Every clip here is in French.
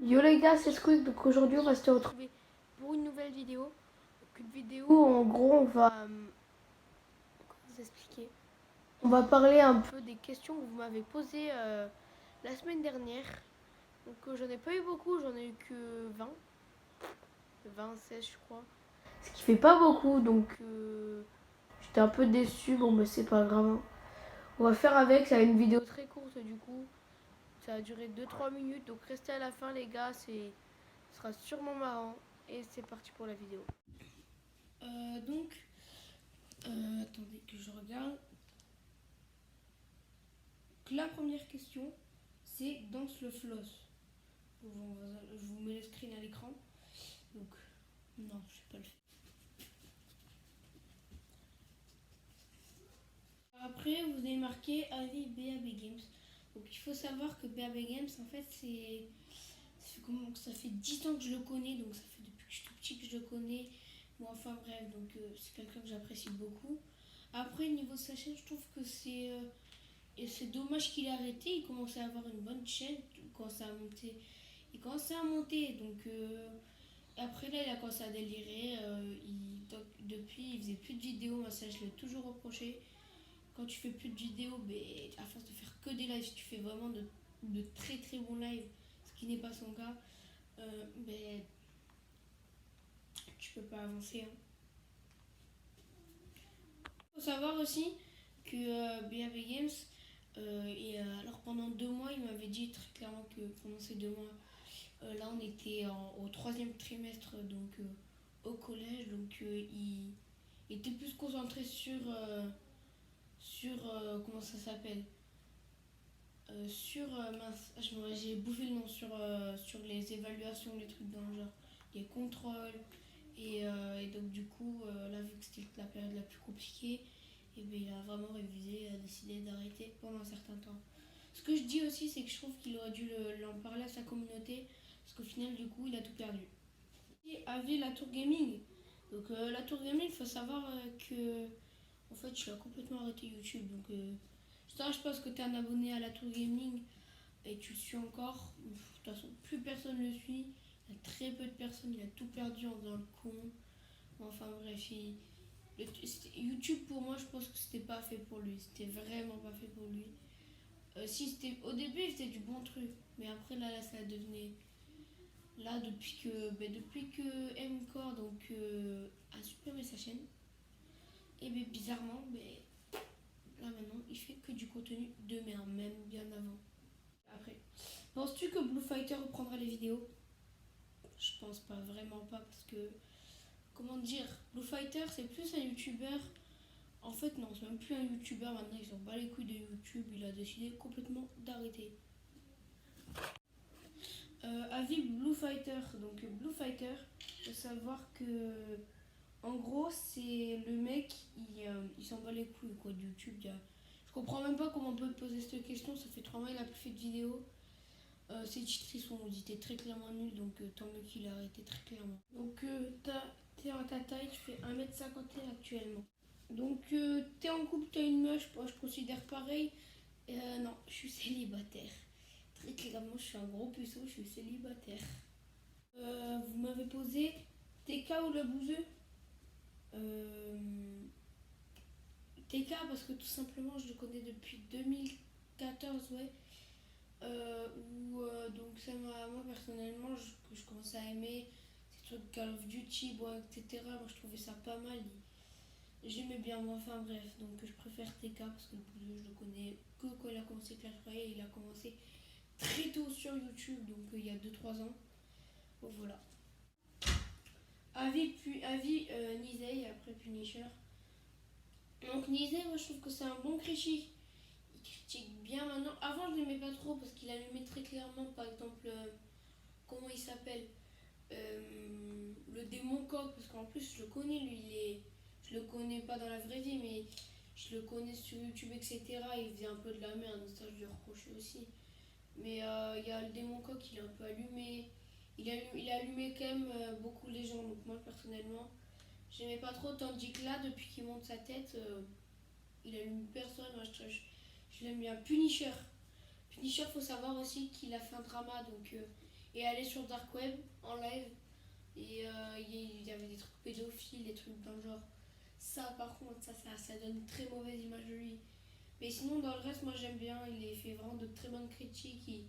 Yo les gars, c'est Squeak, donc aujourd'hui on va se retrouver pour une nouvelle vidéo. Donc une vidéo en gros on va comment vous expliquer. On va parler un peu des questions que vous m'avez posées la semaine dernière. Donc j'en ai pas eu beaucoup, j'en ai eu que 16 je crois. Ce qui fait pas beaucoup, donc j'étais un peu déçu, bon mais c'est pas grave. On va faire avec, ça une vidéo très courte du coup. Ça a duré 2-3 minutes, donc restez à la fin les gars, ce sera sûrement marrant. Et c'est parti pour la vidéo. Attendez que je regarde. Donc, la première question, c'est danse le floss. Je vous mets le screen à l'écran. Donc, non, je sais pas le faire. Après, vous avez marqué avis BAB Games. Donc, il faut savoir que BAB Games, en fait, ça fait 10 ans que je le connais. Donc, ça fait depuis que je suis tout petit que je le connais. Bon, enfin, bref, donc c'est quelqu'un que j'apprécie beaucoup. Après, niveau de sa chaîne, je trouve que et c'est dommage qu'il ait arrêté. Il commençait à avoir une bonne chaîne. Il commençait à monter. Donc, après, là, il a commencé à délirer. Donc, depuis, il faisait plus de vidéos. Moi, ça, je l'ai toujours reproché. Quand tu fais plus de vidéos, à force de faire que des lives, tu fais vraiment de très très bons lives, ce qui n'est pas son cas, ben, tu peux pas avancer. Hein. Faut savoir aussi que BAB Games, alors pendant 2 mois, il m'avait dit très clairement que pendant ces 2 mois, là on était au troisième trimestre, donc au collège, donc il était plus concentré sur comment ça s'appelle mince, j'ai bouffé le nom sur les évaluations, les trucs dans le genre, les contrôles. Et donc, du coup, là, vu que c'était la période la plus compliquée, et bien, il a vraiment révisé et a décidé d'arrêter pendant un certain temps. Ce que je dis aussi, c'est que je trouve qu'il aurait dû l'en parler à sa communauté, parce qu'au final, du coup, il a tout perdu. Et avait la Tour Gaming. Donc, la Tour Gaming, il faut savoir que, en fait, je suis complètement arrêté YouTube. Donc, ça, je pense que tu es un abonné à la Tour Gaming et tu le suis encore. De toute façon, plus personne le suit. Il y a très peu de personnes, il a tout perdu en faisant le con. Enfin bref, YouTube pour moi, je pense que c'était pas fait pour lui. C'était vraiment pas fait pour lui. Si c'était au début, il faisait du bon truc, mais après là, ça devenait là depuis que Mcore donc a supprimé sa chaîne. Et bien bizarrement, là maintenant, il fait que du contenu de merde, même bien avant. Après, penses-tu que Blue Fighter reprendra les vidéos? Je pense pas, vraiment pas, parce que comment dire, Blue Fighter c'est plus un youtubeur. En fait, non, c'est même plus un youtubeur maintenant, ils ont pas les couilles de YouTube, il a décidé complètement d'arrêter. Avis Blue Fighter. Donc, Blue Fighter, faut savoir que, en gros, c'est le mec, il s'en bat les couilles quoi, de YouTube. Je comprends même pas comment on peut poser cette question, ça fait 3 mois il a plus fait de vidéo. Ses titres ils sont édités très clairement nuls, donc tant mieux qu'il a arrêté très clairement. Donc, t'es en ta taille, tu fais 1m51 actuellement. Donc, t'es en couple, t'as une meuf, moi je considère pareil. Non, je suis célibataire. Très clairement, je suis un gros puceau, je suis célibataire. Vous m'avez posé TK ou le bouseux. euh, TK parce que tout simplement, je le connais depuis 2014, ouais. Donc ça moi personnellement, que je commençais à aimer ces trucs Call of Duty, bon, etc. Moi je trouvais ça pas mal. J'aimais bien moi, enfin bref, donc je préfère TK parce que le bouseux je le connais que quand il a commencé Clash Royale, il a commencé très tôt sur YouTube, donc il y a 2-3 ans. Donc voilà. Avis Nizey après Punisher. Donc Nizey, moi je trouve que c'est un bon critique. Il critique bien maintenant. Avant je l'aimais pas trop parce qu'il allumait très clairement, par exemple, comment il s'appelle, le démon coq, parce qu'en plus je le connais lui, je le connais pas dans la vraie vie, mais je le connais sur YouTube, etc. Il faisait un peu de la merde, ça je lui reprochais aussi. Mais il y a le démon coq, il est un peu allumé. Il a allumé quand même beaucoup les gens. Donc moi personnellement, j'aimais pas trop. Tandis que là, depuis qu'il monte sa tête, il allume personne. Moi je l'aime bien. Punisher. Punisher, faut savoir aussi qu'il a fait un drama. Donc et aller sur Dark Web en live. Et il y avait des trucs pédophiles, des trucs dans le genre. Ça, par contre, ça donne une très mauvaise image de lui. Mais sinon, dans le reste, moi j'aime bien. Il fait vraiment de très bonnes critiques.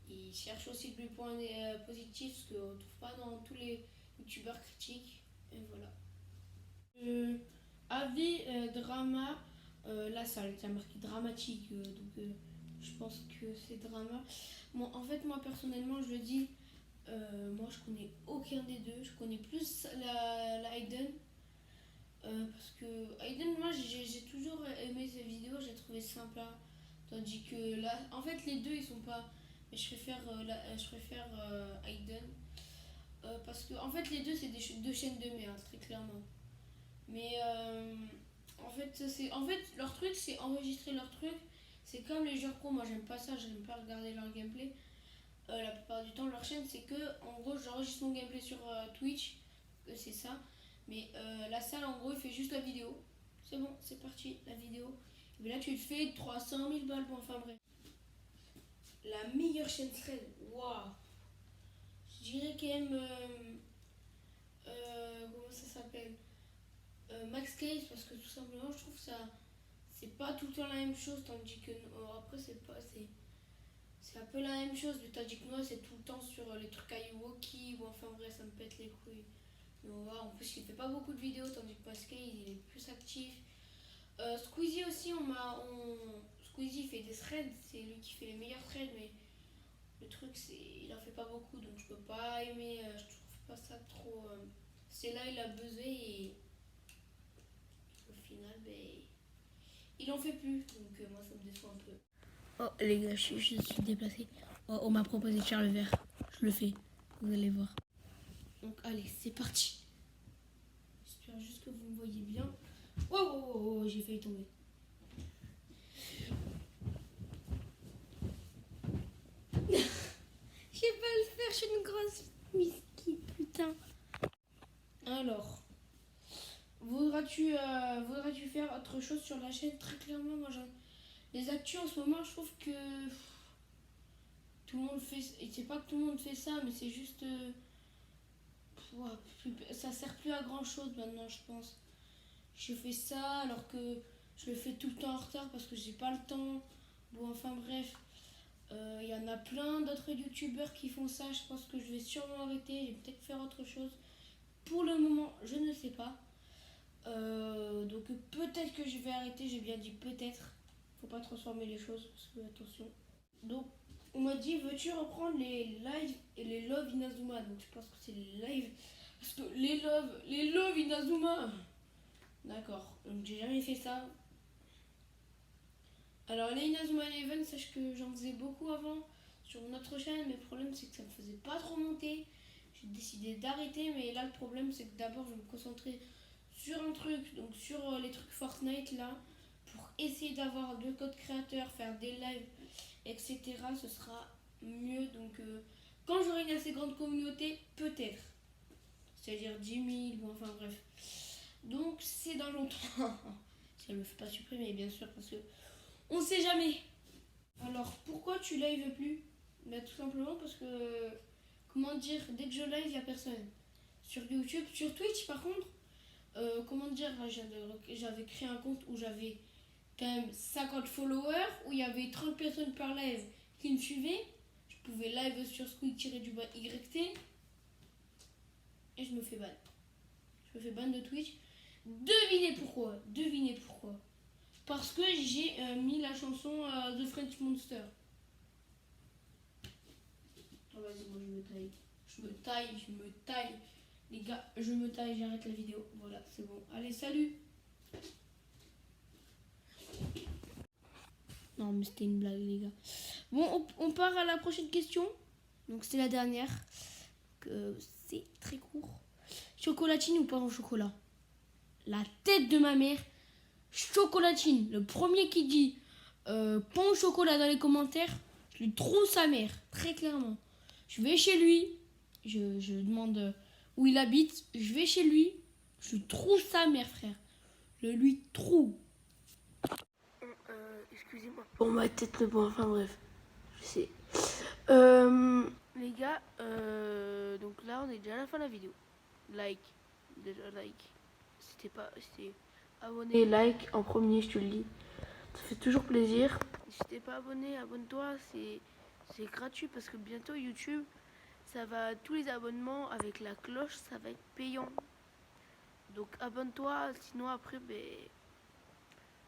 Il cherche aussi des points positifs, ce qu'on ne trouve pas dans tous les youtubeurs critiques. Et voilà. Avis drama, là ça a marqué dramatique, donc je pense que c'est drama. Bon, en fait, moi personnellement, je le dis, moi je connais aucun des deux. Je connais plus la Hayden. Parce que Hayden, moi j'ai toujours aimé ses vidéos, j'ai trouvé sympa. Tandis que là, en fait, les deux ils sont pas. Mais je préfère Hayden. Parce que en fait, les deux c'est deux chaînes de merde, très clairement. Mais en fait, leur truc, c'est enregistrer leur truc. C'est comme les jeux pro, moi j'aime pas ça, j'aime pas regarder leur gameplay. La plupart du temps, leur chaîne, c'est que, en gros, j'enregistre mon gameplay sur Twitch, c'est ça. Mais la salle, en gros, il fait juste la vidéo. C'est bon, c'est parti, la vidéo. Mais là, tu te fais 300 000 balles, bon, enfin bref. La meilleure chaîne thread, waouh! Je dirais quand même. Comment ça s'appelle? Max Case, parce que tout simplement, je trouve ça. C'est pas tout le temps la même chose, tandis que. Après, c'est un peu la même chose, mais tandis que moi, c'est tout le temps sur les trucs à Iwoki, ou enfin bref, ça me pète les couilles. Mais on voit, en plus, il fait pas beaucoup de vidéos, tandis que Max Case, il est plus actif. Squeezie aussi, Squeezie fait des threads, c'est lui qui fait les meilleurs threads, mais le truc, c'est il en fait pas beaucoup, donc je peux pas aimer, je trouve pas ça trop. C'est là, il a buzzé et au final, ben, il en fait plus, donc moi, ça me déçoit un peu. Oh, les gars, je suis déplacée. Oh, on m'a proposé de faire le verre. Je le fais, vous allez voir. Donc, allez, c'est parti. J'espère juste que vous me voyez bien. Oh, oh, oh, oh, j'ai failli tomber. Je vais pas le faire, je suis une grosse misquine, putain. Alors, voudras-tu faire autre chose sur la chaîne? Très clairement, moi, les actus en ce moment, je trouve que tout le monde fait. Et c'est pas que tout le monde fait ça, mais c'est juste. Ça sert plus à grand chose maintenant, je pense. Je fais ça alors que je le fais tout le temps en retard parce que j'ai pas le temps. Bon, enfin bref. Il y en a plein d'autres youtubeurs qui font ça. Je pense que je vais sûrement arrêter. Je vais peut-être faire autre chose. Pour le moment, je ne sais pas. Donc peut-être que je vais arrêter. J'ai bien dit peut-être. Faut pas transformer les choses parce que attention. Donc on m'a dit veux-tu reprendre les lives et les love Inazuma. Donc je pense que c'est les lives parce que les love Inazuma. D'accord. Donc j'ai jamais fait ça. Alors les Inazuma Eleven, sache que j'en faisais beaucoup avant sur notre chaîne, mais le problème c'est que ça me faisait pas trop monter. J'ai décidé d'arrêter, mais là le problème c'est que d'abord je vais me concentrer sur un truc, donc sur les trucs Fortnite là, pour essayer d'avoir deux codes créateurs, faire des lives, etc. Ce sera mieux. Donc quand j'aurai une assez grande communauté, peut-être. C'est-à-dire 10 000, ou enfin bref. Donc c'est dans longtemps. Si elle me fait pas supprimer, bien sûr, parce que on sait jamais. Alors, pourquoi tu live plus? Bah, tout simplement parce que, comment dire, dès que je live, il n'y a personne. Sur YouTube, sur Twitch, par contre, comment dire, j'avais créé un compte où j'avais quand même 50 followers, où il y avait 30 personnes par live qui me suivaient. Je pouvais live sur squeak-YT et je me fais ban. Je me fais ban de Twitch. Devinez pourquoi? Devinez pourquoi? Parce que j'ai mis la chanson The French Monster. Oh, vas-y, moi je me taille. Je me taille. Les gars, je me taille, j'arrête la vidéo. Voilà, c'est bon. Allez, salut. Non, mais c'était une blague, les gars. Bon, on part à la prochaine question. Donc, c'est la dernière. C'est très court. Chocolatine ou pain au chocolat? La tête de ma mère. Chocolatine. Le premier qui dit pain au chocolat dans les commentaires, je lui trouve sa mère, très clairement. Je vais chez lui, je demande où il habite, je vais chez lui, je trouve sa mère, frère. Je lui trouve. Excusez-moi pour ma tête, bon, enfin bref, je sais. Les gars, donc là on est déjà à la fin de la vidéo. Like, déjà like. Si t'es abonné, like en premier, je te le dis. Ça fait toujours plaisir. Si t'es pas abonné, abonne-toi, c'est gratuit parce que bientôt YouTube, ça va, tous les abonnements avec la cloche, ça va être payant. Donc abonne-toi, sinon après, ben,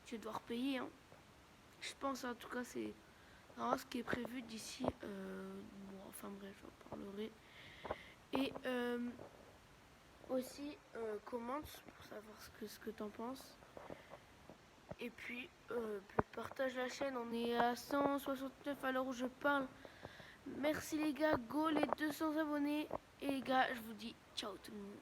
tu vas devoir payer. Hein. Je pense en tout cas, c'est ce qui est prévu d'ici. Bon, enfin bref, j'en parlerai. Et aussi, commente pour savoir ce que t'en penses. Et puis, partage la chaîne. On est à 169 à l'heure où je parle. Merci les gars, go les 200 abonnés. Et les gars, je vous dis ciao tout le monde.